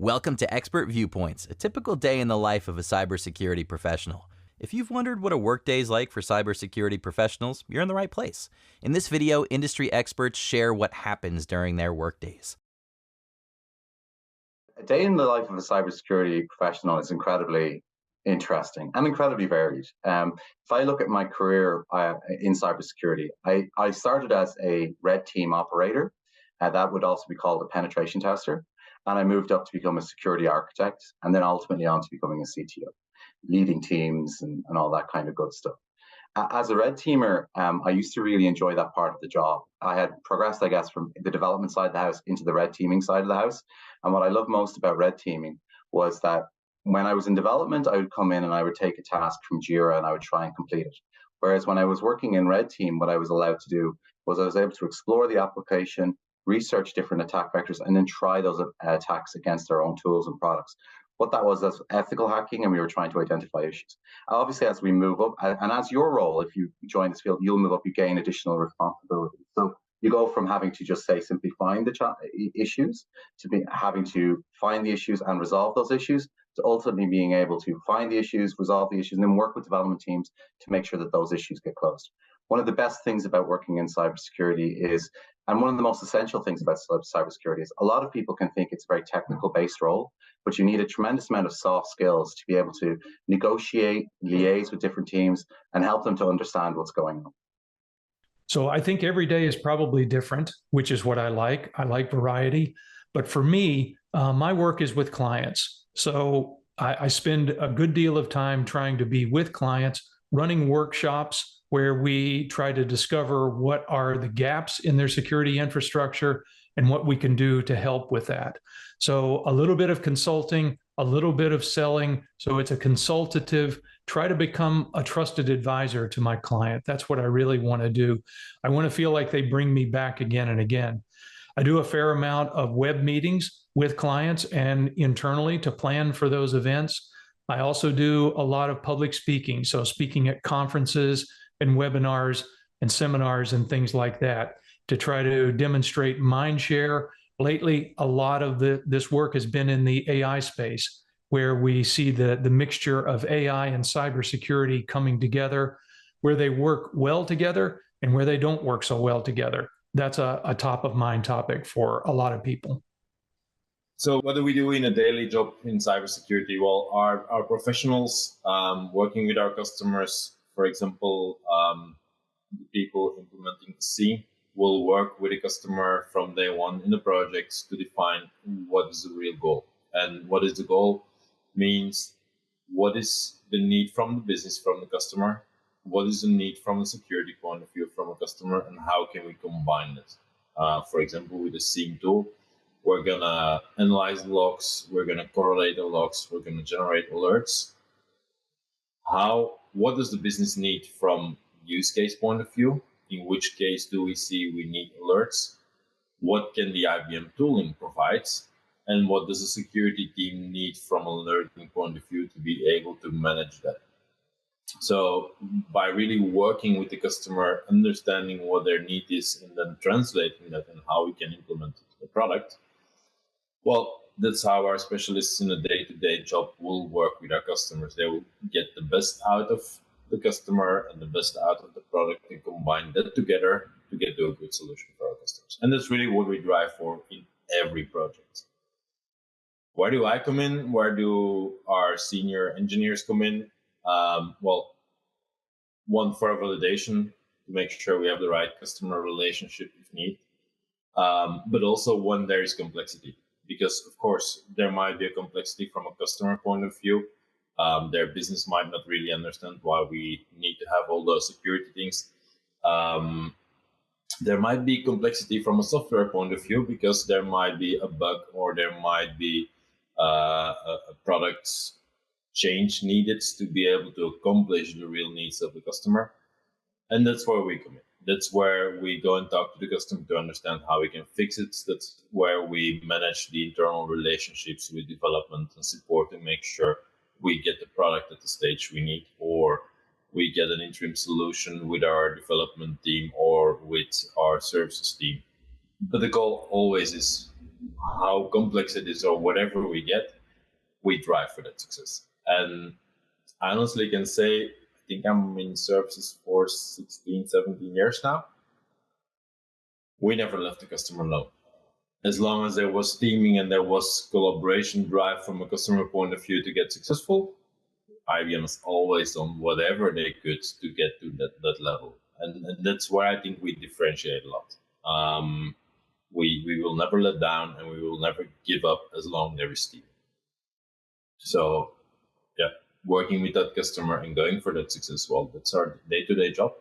Welcome to Expert Viewpoints, a typical day in the life of a cybersecurity professional. If you've wondered what a workday is like for cybersecurity professionals, you're in the right place. In this video, industry experts share what happens during their workdays. A day in the life of a cybersecurity professional is incredibly interesting and incredibly varied. If I look at my career in cybersecurity, I started as a red team operator. That would also be called a penetration tester. And I moved up to become a security architect, and then ultimately on to becoming a CTO, leading teams and all that kind of good stuff. As a red teamer, I used to really enjoy that part of the job. I had progressed, I guess, from the development side of the house into the red teaming side of the house. And what I love most about red teaming was that when I was in development, I would come in and I would take a task from Jira and I would try and complete it. Whereas when I was working in red team, what I was allowed to do was I was able to explore the application, research different attack vectors, and then try those attacks against our own tools and products. What that was ethical hacking, and we were trying to identify issues. Obviously, as we move up, and as your role, if you join this field, you'll move up, you gain additional responsibility. So you go from having to just say simply find the issues to having to find the issues and resolve those issues, to ultimately being able to find the issues, resolve the issues, and then work with development teams to make sure that those issues get closed. One of the best things about working in cybersecurity is, and one of the most essential things about cybersecurity is, a lot of people can think it's a very technical based role, but you need a tremendous amount of soft skills to be able to negotiate, liaise with different teams, and help them to understand what's going on. So I think every day is probably different, which is what I like. I like variety. But for me, my work is with clients. So I spend a good deal of time trying to be with clients, running workshops where we try to discover what are the gaps in their security infrastructure and what we can do to help with that. So a little bit of consulting, a little bit of selling. So it's a consultative, try to become a trusted advisor to my client. That's what I really want to do. I want to feel like they bring me back again and again. I do a fair amount of web meetings with clients and internally to plan for those events. I also do a lot of public speaking. So speaking at conferences and webinars and seminars and things like that to try to demonstrate mind share. Lately, a lot of this work has been in the AI space, where we see the mixture of AI and cybersecurity coming together, where they work well together and where they don't work so well together. That's a top of mind topic for a lot of people. So what do we do in a daily job in cybersecurity? Well, our professionals working with our customers, for example, the people implementing C will work with the customer from day one in the project to define what is the real goal. And what is the goal means what is the need from the business, from the customer, what is the need from a security point of view from a customer, and how can we combine it. For example, with the SIEM tool, we're going to analyze the logs, we're going to correlate the logs, we're going to generate alerts. What does the business need from use case point of view? In which case do we see we need alerts? What can the IBM tooling provide? And what does the security team need from a learning point of view to be able to manage that? So by really working with the customer, understanding what their need is, and then translating that and how we can implement it in the product, well, that's how our specialists in a day-to-day job will work with our customers. They will get the best out of the customer and the best out of the product and combine that together to get to a good solution for our customers. And that's really what we drive for in every project. Where do I come in? Where do our senior engineers come in? Well, one, for validation, to make sure we have the right customer relationship if need, but also when there is complexity. Because, of course, there might be a complexity from a customer point of view. Their business might not really understand why we need to have all those security things. There might be complexity from a software point of view because there might be a bug or there might be a product change needed to be able to accomplish the real needs of the customer. And that's where we come in. That's where we go and talk to the customer to understand how we can fix it. That's where we manage the internal relationships with development and support and make sure we get the product at the stage we need, or we get an interim solution with our development team or with our services team. But the goal always is how complex it is or whatever we get, we drive for that success. And I honestly can say, I think I'm in services for 16, 17 years now. We never left the customer alone. As long as there was teaming and there was collaboration drive from a customer point of view to get successful, IBM has always done whatever they could to get to that level. And that's where I think we differentiate a lot. We will never let down, and we will never give up as long as there is team. So, yeah, working with that customer and going for that success, well, that's our day-to-day job.